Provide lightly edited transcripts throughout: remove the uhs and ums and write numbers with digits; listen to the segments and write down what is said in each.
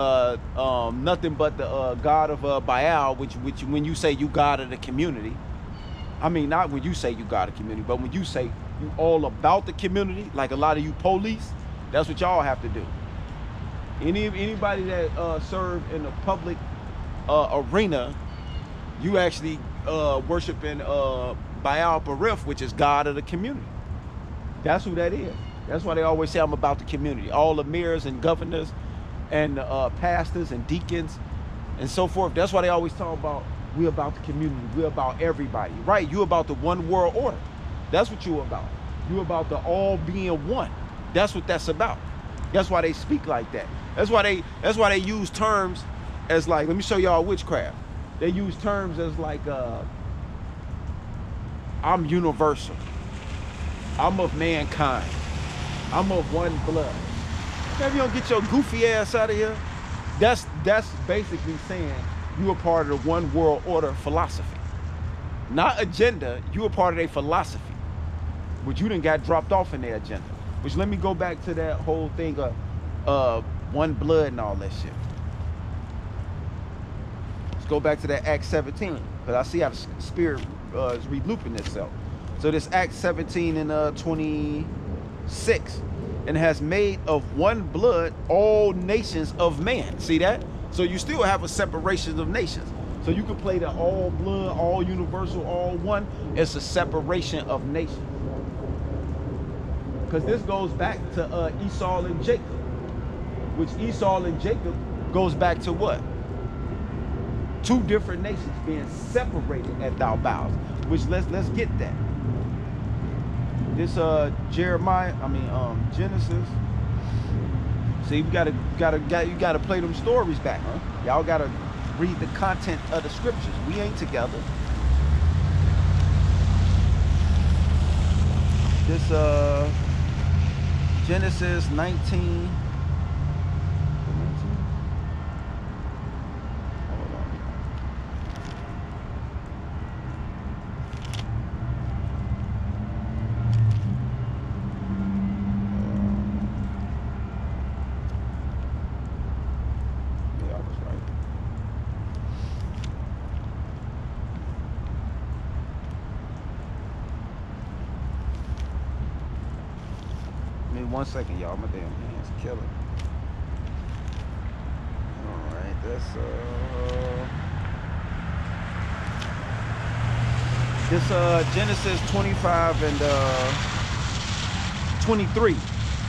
nothing but the god of Baal, which when you say you god of the community, I mean not when you say you god of the community, but when you say you all about the community, like a lot of you police, that's what y'all have to do. Anybody that serve in the public arena, you actually worshiping Baal Barif, which is god of the community. That's who that is. That's why they always say I'm about the community. All the mayors and governors and pastors and deacons and so forth. That's why they always talk about we about the community. We're about everybody. Right? You about the one world order. That's what you about. You about the all being one. That's what that's about. That's why they speak like that. That's why they use terms as like, let me show y'all witchcraft. They use terms as like I'm universal. I'm of mankind. I'm of one blood. If you don't get your goofy ass out of here, that's basically saying you are part of the one world order philosophy. Not agenda, you are part of their philosophy. Which you done got dropped off in their agenda. Which let me go back to that whole thing of one blood and all that shit. Let's go back to that Acts 17. Because I see how the spirit is relooping itself. So this Acts 17 and 26. And has made of one blood all nations of man. See that? So you still have a separation of nations. So you can play the all blood, all universal, all one. It's a separation of nations. Because this goes back to Esau and Jacob. Which Esau and Jacob goes back to what? Two different nations being separated at thou bows. Which let's get that. This Genesis. See, you gotta play them stories back, huh? Y'all gotta read the content of the scriptures. We ain't together. This Genesis 19. One second, y'all. My damn hands killing. All right, that's this Genesis 25 and 23.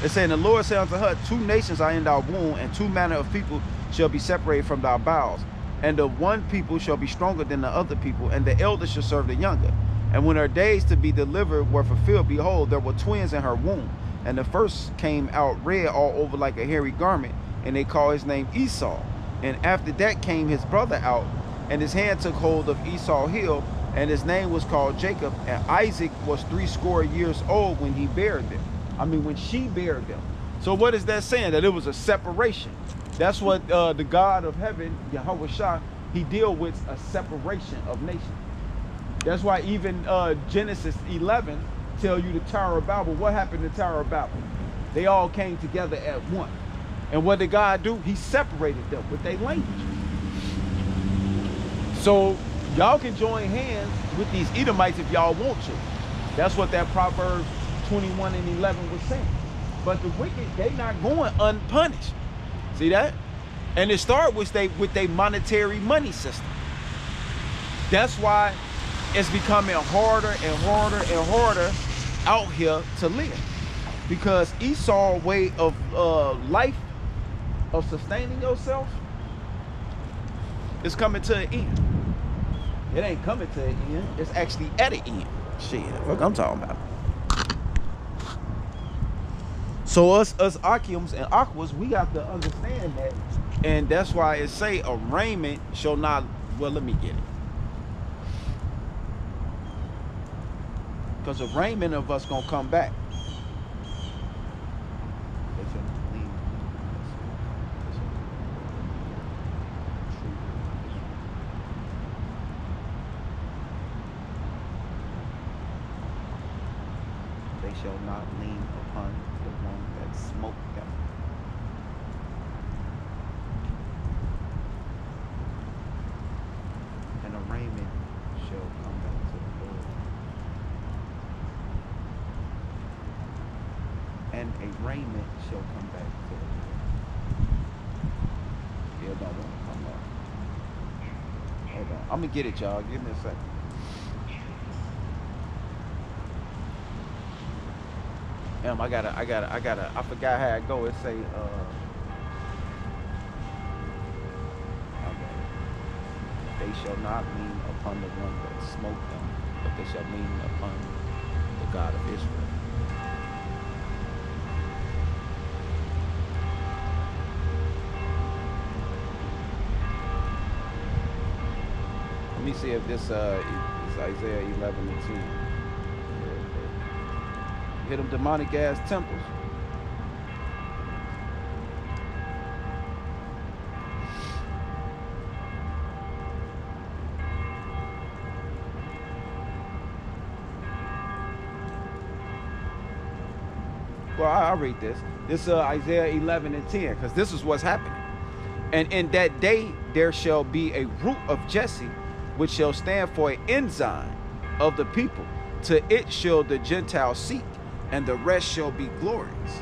It's saying the Lord said unto her, two nations are in thy womb, and two manner of people shall be separated from thy bowels. And the one people shall be stronger than the other people, and the elder shall serve the younger. And when her days to be delivered were fulfilled, behold, there were twins in her womb. And the first came out red all over like a hairy garment, and they called his name Esau. And after that came his brother out, and his hand took hold of Esau's heel, and his name was called Jacob. And Isaac was 80 years old when he bare them. I mean, when she bare them. So what is that saying? That it was a separation. That's what the God of heaven, Yahweh Shah, he deal with a separation of nations. That's why even Genesis 11 tell you the Tower of Babel. What happened to the Tower of Babel? They all came together at one. And what did God do? He separated them with their language. So y'all can join hands with these Edomites if y'all want to. That's what that Proverbs 21 and 11 was saying. But the wicked, they not going unpunished. See that? And it started with their monetary money system. That's why it's becoming harder and harder and harder out here to live, because Esau's way of life, of sustaining yourself, is coming to an end. It ain't coming to an end, it's actually at an end. Shit, what I'm talking about. So us Akims and Aquas, we got to understand that, and that's why it say a raiment shall not. Well, let me get it. Because a raiment of us gonna come back. They shall not lean upon the one that smote them. a raiment shall come back to it. Yeah, don't want to come up. Hold on. I'm gonna get it, y'all. Give me a second. Damn, I forgot how it go. It say, okay. They shall not lean upon the one that smote them, but they shall lean upon the God of Israel. Let me see if this is Isaiah 11:2. Hit them demonic ass temples. Well, I'll read this. This is Isaiah 11:10, because this is what's happening. And in that day there shall be a root of Jesse, which shall stand for an ensign of the people. To it shall the Gentiles seek, and the rest shall be glorious.